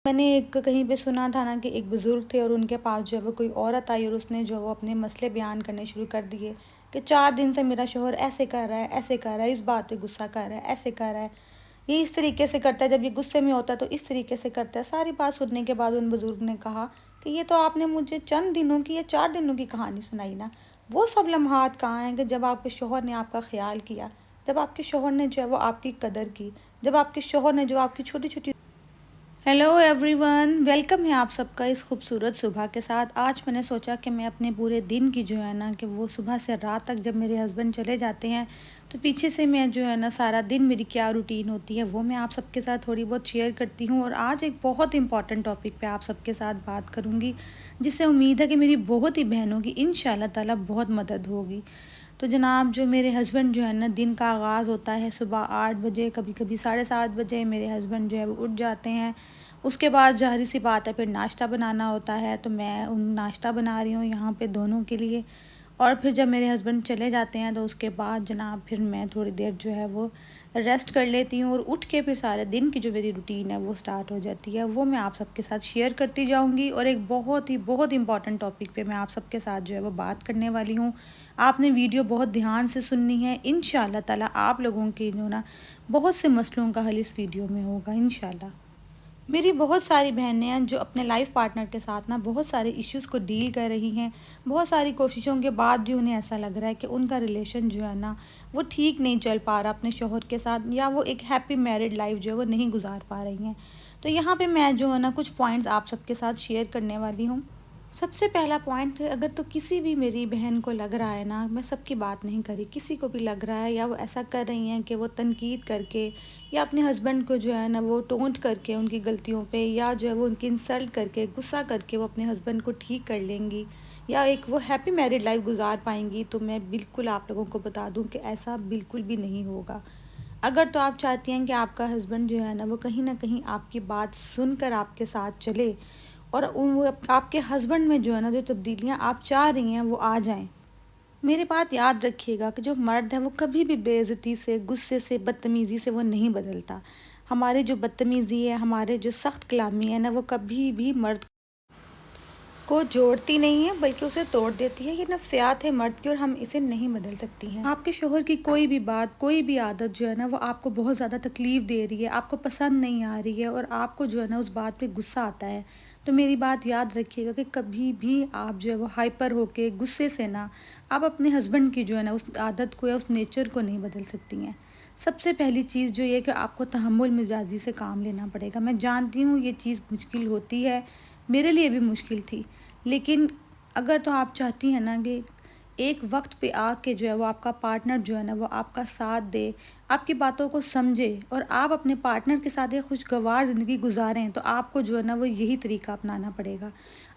میں نے ایک کہیں پہ سنا تھا نا کہ ایک بزرگ تھے اور ان کے پاس جو ہے وہ کوئی عورت آئی اور اس نے جو وہ اپنے مسئلے بیان کرنے شروع کر دیے کہ 4 دن سے میرا شوہر ایسے کر رہا ہے، ایسے کر رہا ہے، اس بات پہ غصہ کر رہا ہے، ایسے کر رہا ہے، یہ اس طریقے سے کرتا ہے، جب یہ غصے میں ہوتا ہے تو اس طریقے سے کرتا ہے۔ ساری بات سننے کے بعد ان بزرگ نے کہا کہ یہ تو آپ نے مجھے چند دنوں کی یا 4 دنوں کی کہانی سنائی نا، وہ سب لمحات کہاں ہیں کہ جب آپ کے شوہر نے آپ کا خیال کیا، جب آپ کے شوہر نے جو ہے وہ آپ کی قدر کی، جب آپ کے شوہر نے جو آپ کی چھوٹی چھوٹی۔ ہیلو ایوری ون، ویلکم ہے آپ سب کا اس خوبصورت صبح کے ساتھ۔ آج میں نے سوچا کہ میں اپنے پورے دن کی جو ہے نا کہ وہ صبح سے رات تک جب میرے ہسبینڈ چلے جاتے ہیں تو پیچھے سے میں جو ہے نا سارا دن میری کیا روٹین ہوتی ہے وہ میں آپ سب کے ساتھ تھوڑی بہت شیئر کرتی ہوں۔ اور آج ایک بہت امپورٹنٹ ٹاپک پہ آپ سب کے ساتھ بات کروں گی جس سے امید ہے کہ میری بہت ہی بہنوں کی انشاءاللہ تعالیٰ بہت مدد ہوگی۔ تو جناب، جو میرے ہسبینڈ جو ہے نا دن کا آغاز ہوتا ہے صبح 8 بجے، کبھی کبھی 7:30 بجے میرے ہسبینڈ جو ہے وہ اٹھ جاتے ہیں۔ اس کے بعد ظاہر سی بات ہے پھر ناشتہ بنانا ہوتا ہے، تو میں ناشتہ بنا رہی ہوں یہاں پہ دونوں کے لیے۔ اور پھر جب میرے ہسبینڈ چلے جاتے ہیں تو اس کے بعد جناب پھر میں تھوڑی دیر جو ہے وہ ریسٹ کر لیتی ہوں اور اٹھ کے پھر سارے دن کی جو میری روٹین ہے وہ سٹارٹ ہو جاتی ہے، وہ میں آپ سب کے ساتھ شیئر کرتی جاؤں گی۔ اور ایک بہت امپورٹنٹ ٹاپک پہ میں آپ سب کے ساتھ جو ہے وہ بات کرنے والی ہوں۔ آپ نے ویڈیو بہت دھیان سے سننی ہے، انشاءاللہ تعالیٰ آپ لوگوں کی جو نا بہت سے مسئلوں کا حل اس ویڈیو میں ہوگا انشاءاللہ۔ میری بہت ساری بہنیں ہیں جو اپنے لائف پارٹنر کے ساتھ نا بہت سارے ایشوز کو ڈیل کر رہی ہیں، بہت ساری کوششوں کے بعد بھی انہیں ایسا لگ رہا ہے کہ ان کا ریلیشن جو ہے نا وہ ٹھیک نہیں چل پا رہا اپنے شوہر کے ساتھ، یا وہ ایک ہیپی میرڈ لائف جو ہے وہ نہیں گزار پا رہی ہیں۔ تو یہاں پہ میں جو ہے نا کچھ پوائنٹس آپ سب کے ساتھ شیئر کرنے والی ہوں۔ سب سے پہلا پوائنٹ ہے، اگر تو کسی بھی میری بہن کو لگ رہا ہے نا، میں سب کی بات نہیں کری، کسی کو بھی لگ رہا ہے یا وہ ایسا کر رہی ہیں کہ وہ تنقید کر کے یا اپنے ہسبینڈ کو جو ہے نا وہ ٹونٹ کر کے ان کی غلطیوں پہ، یا جو ہے وہ ان کی انسلٹ کر کے غصہ کر کے وہ اپنے ہسبینڈ کو ٹھیک کر لیں گی یا ایک وہ ہیپی میرڈ لائف گزار پائیں گی، تو میں بالکل آپ لوگوں کو بتا دوں کہ ایسا بالکل بھی نہیں ہوگا۔ اگر تو آپ چاہتی ہیں کہ آپ کا ہسبینڈ جو ہے نا وہ کہیں نہ کہیں آپ کی بات سن کر آپ کے ساتھ چلے اور وہ آپ کے ہسبینڈ میں جو ہے نا جو تبدیلیاں آپ چاہ رہی ہیں وہ آ جائیں، میری بات یاد رکھیے گا کہ جو مرد ہے وہ کبھی بھی بے عزتی سے، غصے سے، بدتمیزی سے وہ نہیں بدلتا۔ ہمارے جو بدتمیزی ہے، ہمارے جو سخت کلامی ہے نا، وہ کبھی بھی مرد کو جوڑتی نہیں ہے بلکہ اسے توڑ دیتی ہے۔ یہ نفسیات ہے مرد کی اور ہم اسے نہیں بدل سکتی ہیں۔ آپ کے شوہر کی کوئی بھی بات، کوئی بھی عادت جو ہے نا وہ آپ کو بہت زیادہ تکلیف دے رہی ہے، آپ کو پسند نہیں آ رہی ہے اور آپ کو جو ہے نا اس بات پہ غصہ آتا ہے، تو میری بات یاد رکھیے گا کہ کبھی بھی آپ جو ہے وہ ہائپر ہو کے غصے سے نا آپ اپنے ہسبینڈ کی جو ہے نا اس عادت کو یا اس نیچر کو نہیں بدل سکتی ہیں۔ سب سے پہلی چیز جو یہ کہ آپ کو تحمل مزاجی سے کام لینا پڑے گا۔ میں جانتی ہوں یہ چیز مشکل ہوتی ہے، میرے لیے بھی مشکل تھی، لیکن اگر تو آپ چاہتی ہیں نا کہ ایک وقت پہ آ کے جو ہے وہ آپ کا پارٹنر جو ہے نا وہ آپ کا ساتھ دے، آپ کی باتوں کو سمجھے اور آپ اپنے پارٹنر کے ساتھ ایک خوشگوار زندگی گزاریں، تو آپ کو جو ہے نا وہ یہی طریقہ اپنانا پڑے گا۔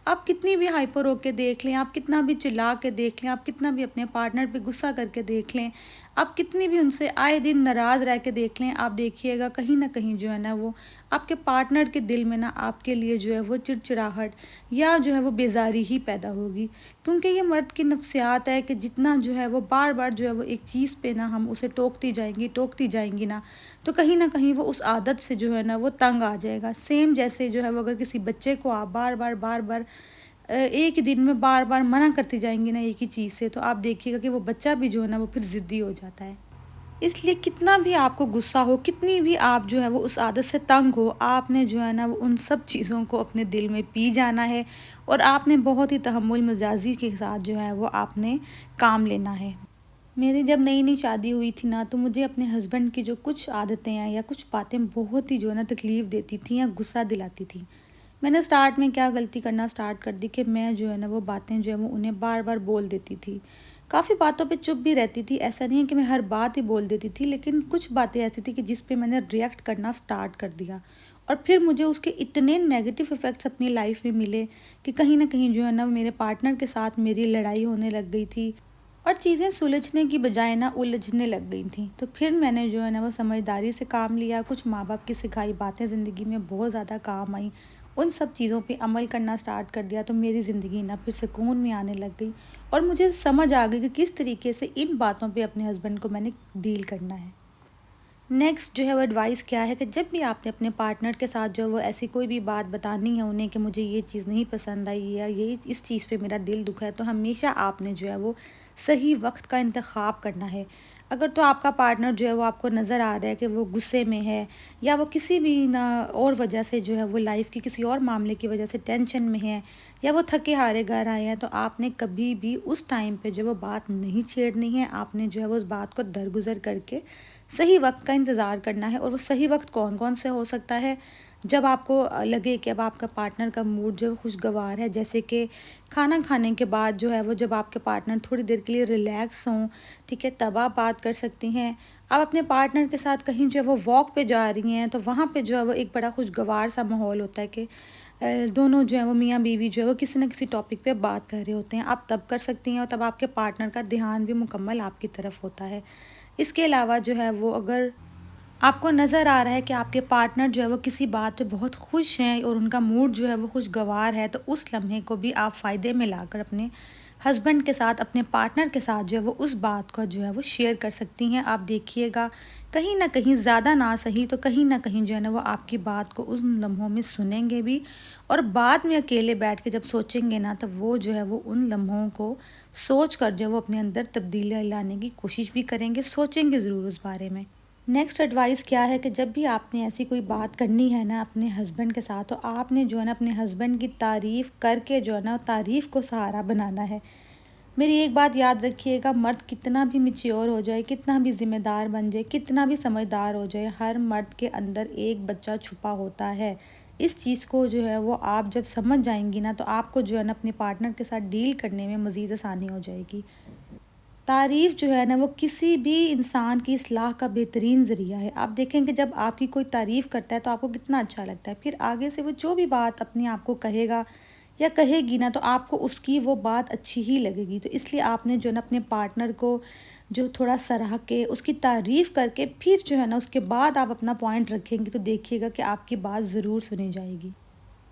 آپ کتنی بھی ہائپر ہو کے دیکھ لیں، آپ کتنا بھی چلا کے دیکھ لیں، آپ کتنا بھی اپنے پارٹنر پہ غصہ کر کے دیکھ لیں، آپ کتنی بھی ان سے آئے دن ناراض رہ کے دیکھ لیں، آپ دیکھیے گا کہیں نہ کہیں جو ہے نا وہ آپ کے پارٹنر کے دل میں نا آپ کے لیے جو ہے وہ چڑچڑاہٹ یا جو ہے وہ بیزاری ہی پیدا ہوگی، کیونکہ یہ مرد کی نفسیات ہے کہ جتنا جو ہے وہ بار بار جو ہے وہ ایک چیز پہ نا ہم اسے ٹوکتی جائیں گی نا، تو کہیں نہ کہیں وہ اس عادت سے جو ہے نا وہ تنگ آ جائے گا۔ سیم جیسے جو ہے وہ اگر کسی بچے کو آپ بار بار ایک ہی دن میں بار بار منع کرتی جائیں گی نا ایک ہی چیز سے، تو آپ دیکھیے گا کہ وہ بچہ بھی جو ہے نا وہ پھر ضدی ہو جاتا ہے۔ اس لیے کتنا بھی آپ کو غصہ ہو، کتنی بھی آپ جو ہے وہ اس عادت سے تنگ ہو، آپ نے جو ہے نا وہ ان سب چیزوں کو اپنے دل میں پی جانا ہے اور آپ نے بہت ہی تحمل مزاجی کے ساتھ جو ہے وہ آپ نے کام لینا ہے۔ میری جب نئی شادی ہوئی تھی نا، تو مجھے اپنے ہسبینڈ کی جو کچھ عادتیں ہیں یا کچھ باتیں بہت ہی جو ہے نا تکلیف دیتی تھیں یا غصہ دلاتی تھیں۔ میں نے سٹارٹ میں کیا غلطی کرنا سٹارٹ کر دی کہ میں جو ہے نا وہ باتیں جو ہے وہ انہیں بار بار بول دیتی تھی، کافی باتوں پہ چپ بھی رہتی تھی۔ ایسا نہیں ہے کہ میں ہر بات ہی بول دیتی تھی، لیکن کچھ باتیں ایسی تھی کہ جس پہ میں نے ریئیکٹ کرنا سٹارٹ کر دیا، اور پھر مجھے اس کے اتنے نیگیٹو ایفیکٹس اپنی لائف میں ملے کہ کہیں نہ کہیں جو ہے نا میرے پارٹنر کے ساتھ میری لڑائی ہونے لگ گئی تھی اور چیزیں سلجھنے کی بجائے نا الجھنے لگ گئی تھیں۔ تو پھر میں نے جو ہے نا وہ سمجھداری سے کام لیا، کچھ ماں باپ کی سکھائی باتیں زندگی میں بہت زیادہ کام آئیں، ان سب چیزوں پہ عمل کرنا سٹارٹ کر دیا، تو میری زندگی نا پھر سکون میں آنے لگ گئی اور مجھے سمجھ آ گئی کہ کس طریقے سے ان باتوں پہ اپنے ہسبینڈ کو میں نے ڈیل کرنا ہے۔ نیکسٹ جو ہے وہ ایڈوائس کیا ہے کہ جب بھی آپ نے اپنے پارٹنر کے ساتھ جو وہ ایسی کوئی بھی بات بتانی ہے انہیں کہ مجھے یہ چیز نہیں پسند آئی ہے، یہی اس چیز پہ میرا دل دکھا ہے، تو ہمیشہ آپ نے جو ہے وہ صحیح وقت کا انتخاب کرنا ہے۔ اگر تو آپ کا پارٹنر جو ہے وہ آپ کو نظر آ رہا ہے کہ وہ غصے میں ہے، یا وہ کسی بھی نہ اور وجہ سے جو ہے وہ لائف کی کسی اور معاملے کی وجہ سے ٹینشن میں ہے، یا وہ تھکے ہارے گھر آئے ہیں، تو آپ نے کبھی بھی اس ٹائم پہ جو وہ بات نہیں چھیڑنی ہے۔ آپ نے جو ہے وہ اس بات کو درگزر کر کے صحیح وقت کا انتظار کرنا ہے۔ اور وہ صحیح وقت کون کون سے ہو سکتا ہے؟ جب آپ کو لگے کہ اب آپ کا پارٹنر کا موڈ جو ہے خوشگوار ہے، جیسے کہ کھانا کھانے کے بعد جو ہے وہ جب آپ کے پارٹنر تھوڑی دیر کے لیے ریلیکس ہوں، ٹھیک ہے، تب آپ بات کر سکتی ہیں۔ آپ اپنے پارٹنر کے ساتھ کہیں جو ہے وہ واک پہ جا رہی ہیں، تو وہاں پہ جو ہے وہ ایک بڑا خوشگوار سا ماحول ہوتا ہے کہ دونوں جو ہے وہ میاں بیوی جو ہے وہ کسی نہ کسی ٹاپک پہ بات کر رہے ہوتے ہیں۔ آپ تب کر سکتی ہیں، اور تب آپ کے پارٹنر کا دھیان بھی مکمل آپ کی طرف ہوتا ہے۔ اس کے علاوہ جو ہے وہ اگر آپ کو نظر آ رہا ہے کہ آپ کے پارٹنر جو ہے وہ کسی بات پہ بہت خوش ہیں اور ان کا موڈ جو ہے وہ خوشگوار ہے، تو اس لمحے کو بھی آپ فائدے میں لا کر اپنے ہسبینڈ کے ساتھ، اپنے پارٹنر کے ساتھ جو ہے وہ اس بات کو جو ہے وہ شیئر کر سکتی ہیں۔ آپ دیکھیے گا کہیں نہ کہیں، زیادہ نہ صحیح تو کہیں نہ کہیں جو ہے نا وہ آپ کی بات کو ان لمحوں میں سنیں گے بھی، اور بعد میں اکیلے بیٹھ کے جب سوچیں گے نا، تو وہ جو ہے وہ ان لمحوں کو سوچ کر جو ہے وہ اپنے اندر تبدیلیاں لانے کی کوشش بھی کریں گے، سوچیں گے ضرور اس بارے میں۔ نیکسٹ ایڈوائس کیا ہے کہ جب بھی آپ نے ایسی کوئی بات کرنی ہے نا اپنے ہسبینڈ کے ساتھ، تو آپ نے جو ہے نا اپنے ہسبینڈ کی تعریف کر کے جو ہے نا تعریف کو سہارا بنانا ہے۔ میری ایک بات یاد رکھیے گا، مرد کتنا بھی میچیور ہو جائے، کتنا بھی ذمہ دار بن جائے، کتنا بھی سمجھدار ہو جائے، ہر مرد کے اندر ایک بچہ چھپا ہوتا ہے۔ اس چیز کو جو ہے وہ آپ جب سمجھ جائیں گی نا، تو آپ کو جو ہے نا اپنے پارٹنر کے ساتھ ڈیل کرنے میں مزید آسانی ہو جائے گی۔ تعریف جو ہے نا وہ کسی بھی انسان کی اصلاح کا بہترین ذریعہ ہے۔ آپ دیکھیں کہ جب آپ کی کوئی تعریف کرتا ہے تو آپ کو کتنا اچھا لگتا ہے، پھر آگے سے وہ جو بھی بات اپنے آپ کو کہے گا یا کہے گی نا، تو آپ کو اس کی وہ بات اچھی ہی لگے گی۔ تو اس لیے آپ نے جو ہے نا اپنے پارٹنر کو جو تھوڑا سراہ کے، اس کی تعریف کر کے، پھر جو ہے نا اس کے بعد آپ اپنا پوائنٹ رکھیں گے، تو دیکھیے گا کہ آپ کی بات ضرور سنی جائے گی۔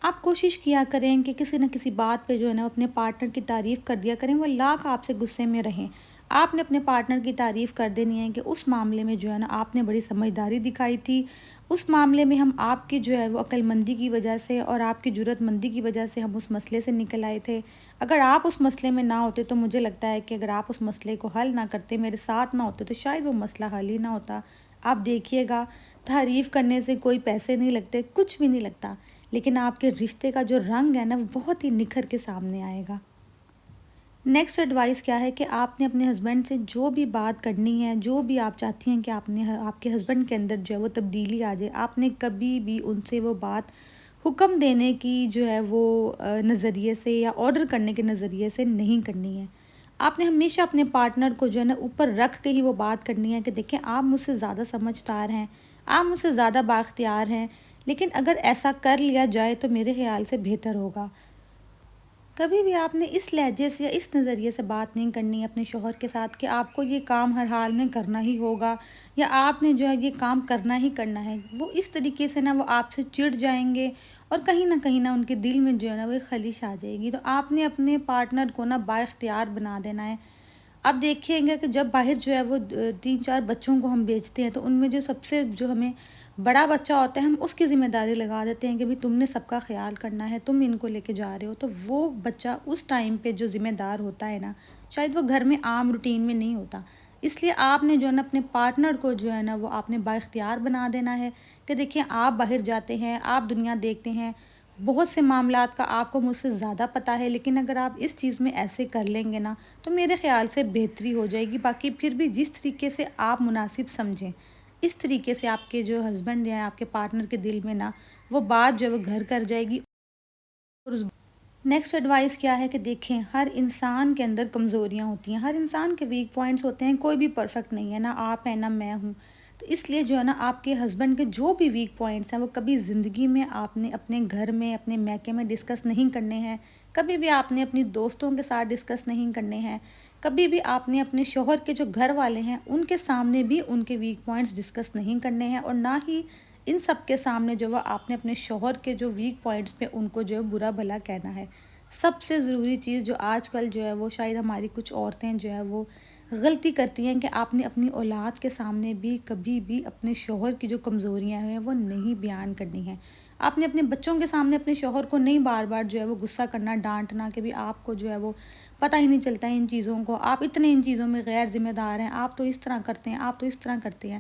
آپ کوشش کیا کریں کہ کسی نہ کسی بات پہ جو ہے نا اپنے پارٹنر کی تعریف کر دیا کریں، وہ لاکھ آپ سے غصے میں رہیں، آپ نے اپنے پارٹنر کی تعریف کر دینی ہے کہ اس معاملے میں جو ہے نا آپ نے بڑی سمجھداری دکھائی تھی، اس معاملے میں ہم آپ کی جو ہے وہ عقل مندی کی وجہ سے اور آپ کی جرات مندی کی وجہ سے ہم اس مسئلے سے نکل آئے تھے۔ اگر آپ اس مسئلے میں نہ ہوتے تو مجھے لگتا ہے کہ اگر آپ اس مسئلے کو حل نہ کرتے، میرے ساتھ نہ ہوتے، تو شاید وہ مسئلہ حل ہی نہ ہوتا۔ آپ دیکھیے گا، تعریف کرنے سے کوئی پیسے نہیں لگتے، کچھ بھی نہیں لگتا، لیکن آپ کے رشتے کا جو رنگ ہے نا وہ بہت ہی نکھر کے سامنے آئے گا۔ نیکسٹ ایڈوائس کیا ہے کہ آپ نے اپنے ہسبینڈ سے جو بھی بات کرنی ہے، جو بھی آپ چاہتی ہیں کہ آپ کے ہسبینڈ کے اندر جو ہے وہ تبدیلی آ جائے، آپ نے کبھی بھی ان سے وہ بات حکم دینے کی جو ہے وہ نظریے سے یا آرڈر کرنے کے نظریے سے نہیں کرنی ہے۔ آپ نے ہمیشہ اپنے پارٹنر کو جو ہے نا اوپر رکھ کے ہی وہ بات کرنی ہے کہ دیکھیں آپ مجھ سے زیادہ سمجھدار ہیں، آپ مجھ سے زیادہ بااختیار ہیں، لیکن اگر ایسا کر لیا جائے تو میرے خیال سے بہتر ہوگا۔ کبھی بھی آپ نے اس لہجے سے یا اس نظریے سے بات نہیں کرنی ہے اپنے شوہر کے ساتھ کہ آپ کو یہ کام ہر حال میں کرنا ہی ہوگا، یا آپ نے جو ہے یہ کام کرنا ہی کرنا ہے۔ وہ اس طریقے سے نا وہ آپ سے چڑ جائیں گے، اور کہیں نہ ان کے دل میں جو ہے نا وہ ایک خلش آ جائے گی۔ تو آپ نے اپنے پارٹنر کو نا با اختیار بنا دینا ہے۔ آپ دیکھیں گے کہ جب باہر جو ہے وہ 3-4 بچوں کو ہم بیچتے ہیں، تو ان میں جو سب سے جو ہمیں بڑا بچہ ہوتا ہے، ہم اس کی ذمہ داری لگا دیتے ہیں کہ بھی تم نے سب کا خیال کرنا ہے، تم ان کو لے کے جا رہے ہو۔ تو وہ بچہ اس ٹائم پہ جو ذمہ دار ہوتا ہے نا، شاید وہ گھر میں عام روٹین میں نہیں ہوتا۔ اس لیے آپ نے جو ہے نا اپنے پارٹنر کو جو ہے نا وہ آپ نے با اختیار بنا دینا ہے کہ دیکھیں آپ باہر جاتے ہیں، آپ دنیا دیکھتے ہیں، بہت سے معاملات کا آپ کو مجھ سے زیادہ پتہ ہے، لیکن اگر آپ اس چیز میں ایسے کر لیں گے نا تو میرے خیال سے بہتری ہو جائے گی۔ باقی پھر بھی جس طریقے سے آپ مناسب سمجھیں، اس طریقے سے آپ کے جو ہسبینڈ ہیں، آپ کے پارٹنر کے دل میں نا وہ بات جو ہے وہ گھر کر جائے گی۔ اور نیکسٹ ایڈوائس کیا ہے کہ دیکھیں ہر انسان کے اندر کمزوریاں ہوتی ہیں، ہر انسان کے ویک پوائنٹس ہوتے ہیں، کوئی بھی پرفیکٹ نہیں ہے، نہ آپ ہیں نہ میں ہوں۔ تو اس لیے جو ہے نا آپ کے ہسبینڈ کے جو بھی ویک پوائنٹس ہیں وہ کبھی زندگی میں آپ نے اپنے گھر میں، اپنے میکے میں ڈسکس نہیں کرنے ہیں، کبھی بھی آپ نے اپنی دوستوں کے ساتھ ڈسکس نہیں کرنے ہیں، کبھی بھی آپ نے اپنے شوہر کے جو گھر والے ہیں ان کے سامنے بھی ان کے ویک پوائنٹس ڈسکس نہیں کرنے ہیں، اور نہ ہی ان سب کے سامنے جو وہ آپ نے اپنے شوہر کے جو ویک پوائنٹس پہ ان کو جو ہے برا بھلا کہنا ہے۔ سب سے ضروری چیز جو آج کل جو ہے وہ شاید ہماری کچھ عورتیں جو ہے وہ غلطی کرتی ہیں کہ آپ نے اپنی اولاد کے سامنے بھی کبھی بھی اپنے شوہر کی جو کمزوریاں ہیں وہ نہیں بیان کرنی ہیں۔ آپ نے اپنے بچوں کے سامنے اپنے شوہر کو نہیں بار بار جو ہے وہ غصہ کرنا، ڈانٹنا کہ بھی آپ کو جو ہے وہ پتہ ہی نہیں چلتا ہے ان چیزوں کو، آپ اتنے ان چیزوں میں غیر ذمہ دار ہیں، آپ تو اس طرح کرتے ہیں، آپ تو اس طرح کرتے ہیں۔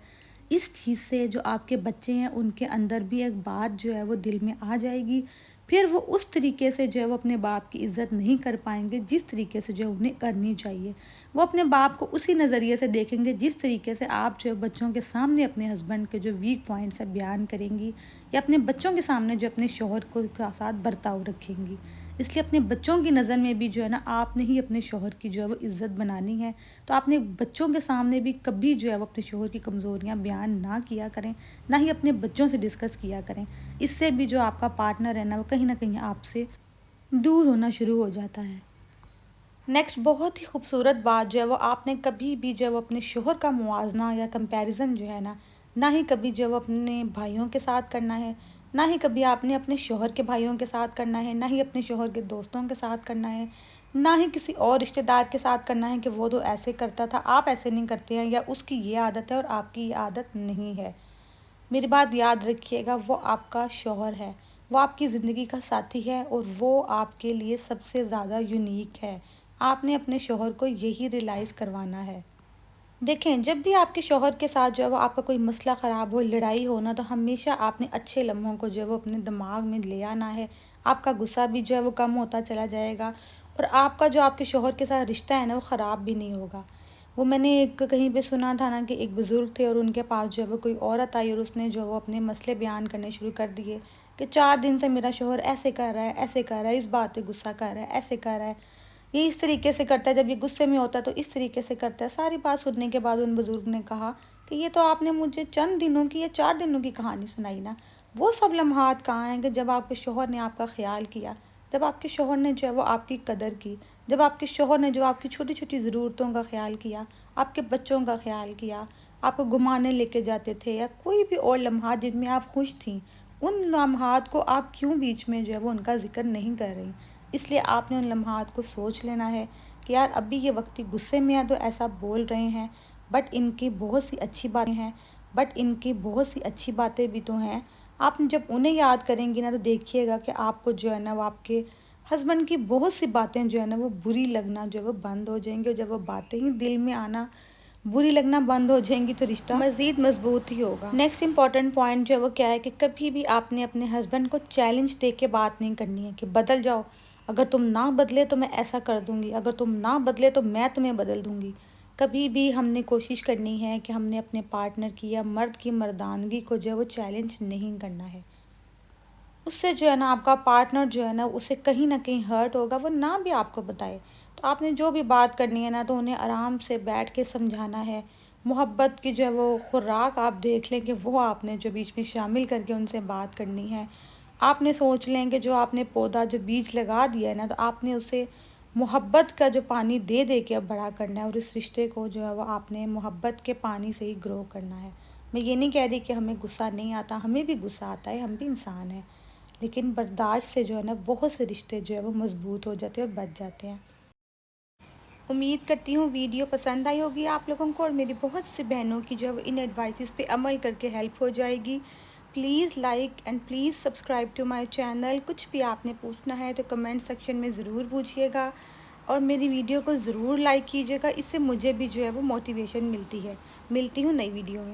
اس چیز سے جو آپ کے بچے ہیں ان کے اندر بھی ایک بات جو ہے وہ دل میں آ جائے گی، پھر وہ اس طریقے سے جو ہے وہ اپنے باپ کی عزت نہیں کر پائیں گے جس طریقے سے جو انہیں کرنی چاہیے۔ وہ اپنے باپ کو اسی نظریے سے دیکھیں گے جس طریقے سے آپ جو ہے بچوں کے سامنے اپنے ہسبینڈ کے جو ویک پوائنٹس ہیں بیان کریں گی، یا اپنے بچوں کے سامنے جو اپنے شوہر کو ساتھ برتاؤ رکھیں گی۔ اس لیے اپنے بچوں کی نظر میں بھی جو ہے نا آپ نے ہی اپنے شوہر کی جو ہے وہ عزت بنانی ہے، تو آپ نے بچوں کے سامنے بھی کبھی جو ہے وہ اپنے شوہر کی کمزوریاں بیان نہ کیا کریں، نہ ہی اپنے بچوں سے ڈسکس کیا کریں۔ اس سے بھی جو آپ کا پارٹنر ہے نا وہ کہیں نہ کہیں آپ سے دور ہونا شروع ہو جاتا ہے۔ نیکسٹ بہت ہی خوبصورت بات جو ہے وہ آپ نے کبھی بھی جو ہے وہ اپنے شوہر کا موازنہ یا کمپیریزن جو ہے نا، نہ ہی کبھی جو ہے وہ اپنے بھائیوں کے ساتھ کرنا ہے، نہ ہی کبھی آپ نے اپنے شوہر کے بھائیوں کے ساتھ کرنا ہے، نہ ہی اپنے شوہر کے دوستوں کے ساتھ کرنا ہے، نہ ہی کسی اور رشتہ دار کے ساتھ کرنا ہے کہ وہ تو ایسے کرتا تھا، آپ ایسے نہیں کرتے ہیں، یا اس کی یہ عادت ہے اور آپ کی یہ عادت نہیں ہے۔ میری بات یاد رکھیے گا، وہ آپ کا شوہر ہے، وہ آپ کی زندگی کا ساتھی ہے، اور وہ آپ کے لیے سب سے زیادہ یونیک ہے۔ آپ نے اپنے شوہر کو یہی ریلائز کروانا ہے۔ دیکھیں، جب بھی آپ کے شوہر کے ساتھ جو ہے وہ آپ کا کوئی مسئلہ خراب ہو، لڑائی ہونا، تو ہمیشہ آپ نے اچھے لمحوں کو جو ہے وہ اپنے دماغ میں لے آنا ہے۔ آپ کا غصہ بھی جو ہے وہ کم ہوتا چلا جائے گا، اور آپ کا جو آپ کے شوہر کے ساتھ رشتہ ہے نا وہ خراب بھی نہیں ہوگا۔ وہ میں نے کہیں پہ سنا تھا نا کہ ایک بزرگ تھے اور ان کے پاس جو ہے وہ کوئی عورت آئی، اور اس نے جو وہ اپنے مسئلے بیان کرنے شروع کر دیے کہ 4 دن سے میرا شوہر ایسے کر رہا ہے، ایسے کر رہا ہے، اس بات پہ غصہ کر رہا ہے، ایسے کر رہا ہے، یہ اس طریقے سے کرتا ہے، جب یہ غصے میں ہوتا ہے تو اس طریقے سے کرتا ہے۔ ساری بات سننے کے بعد ان بزرگ نے کہا کہ یہ تو آپ نے مجھے چند دنوں کی یا 4 دنوں کی کہانی سنائی نا، وہ سب لمحات کہاں ہیں کہ جب آپ کے شوہر نے آپ کا خیال کیا، جب آپ کے شوہر نے جو ہے وہ آپ کی قدر کی، جب آپ کے شوہر نے جو آپ کی چھوٹی چھوٹی ضرورتوں کا خیال کیا، آپ کے بچوں کا خیال کیا، آپ کو گھمانے لے کے جاتے تھے، یا کوئی بھی اور لمحات جن میں آپ خوش تھیں، ان لمحات کو آپ کیوں بیچ میں جو ہے وہ ان کا ذکر نہیں کر رہی؟ اس لیے آپ نے ان لمحات کو سوچ لینا ہے کہ یار ابھی یہ وقتی غصے میں ہیں تو ایسا بول رہے ہیں، بٹ ان کی بہت سی اچھی باتیں ہیں، بٹ ان کی بہت سی اچھی باتیں بھی تو ہیں۔ آپ جب انہیں یاد کریں گی نا تو دیکھیے گا کہ آپ کو جو ہے نا وہ آپ کے ہسبینڈ کی بہت سی باتیں جو ہے نا وہ بری لگنا جو ہے وہ بند ہو جائیں گی، اور جب وہ باتیں ہی دل میں آنا بری لگنا بند ہو جائیں گی تو رشتہ مزید مضبوط ہی ہوگا۔ نیکسٹ امپورٹنٹ پوائنٹ جو ہے وہ کیا ہے کہ کبھی بھی آپ نے اپنے ہسبینڈ کو چیلنج دے کے بات نہیں کرنی ہے کہ بدل جاؤ، اگر تم نہ بدلے تو میں ایسا کر دوں گی، اگر تم نہ بدلے تو میں تمہیں بدل دوں گی۔ کبھی بھی ہم نے کوشش کرنی ہے کہ ہم نے اپنے پارٹنر کی یا مرد کی مردانگی کو جو ہے وہ چیلنج نہیں کرنا ہے۔ اس سے جو ہے نا آپ کا پارٹنر جو ہے نا اسے کہیں نہ کہیں ہرٹ ہوگا، وہ نہ بھی آپ کو بتائے تو آپ نے جو بھی بات کرنی ہے نا تو انہیں آرام سے بیٹھ کے سمجھانا ہے۔ محبت کی جو ہے وہ خوراک آپ دیکھ لیں کہ وہ آپ نے جو بیچ میں شامل کر کے ان سے بات کرنی ہے۔ آپ نے سوچ لیں کہ جو آپ نے پودا جو بیج لگا دیا ہے نا تو آپ نے اسے محبت کا جو پانی دے دے کے اب بڑا کرنا ہے، اور اس رشتے کو جو ہے وہ آپ نے محبت کے پانی سے ہی گرو کرنا ہے۔ میں یہ نہیں کہہ رہی کہ ہمیں غصہ نہیں آتا، ہمیں بھی غصہ آتا ہے، ہم بھی انسان ہیں، لیکن برداشت سے جو ہے نا بہت سے رشتے جو ہے وہ مضبوط ہو جاتے ہیں اور بچ جاتے ہیں۔ امید کرتی ہوں ویڈیو پسند آئی ہوگی آپ لوگوں کو، اور میری بہت سی بہنوں کی جو ہے وہ ان ایڈوائسز پہ عمل کر کے ہیلپ ہو جائے گی۔ Please like and please subscribe to my channel. کچھ بھی آپ نے پوچھنا ہے تو کمنٹ سیکشن میں ضرور پوچھیے گا، اور میری ویڈیو کو ضرور لائک کیجیے گا، اس سے مجھے بھی جو ہے وہ موٹیویشن ملتی ہے۔ ملتی ہوں نئی ویڈیو میں۔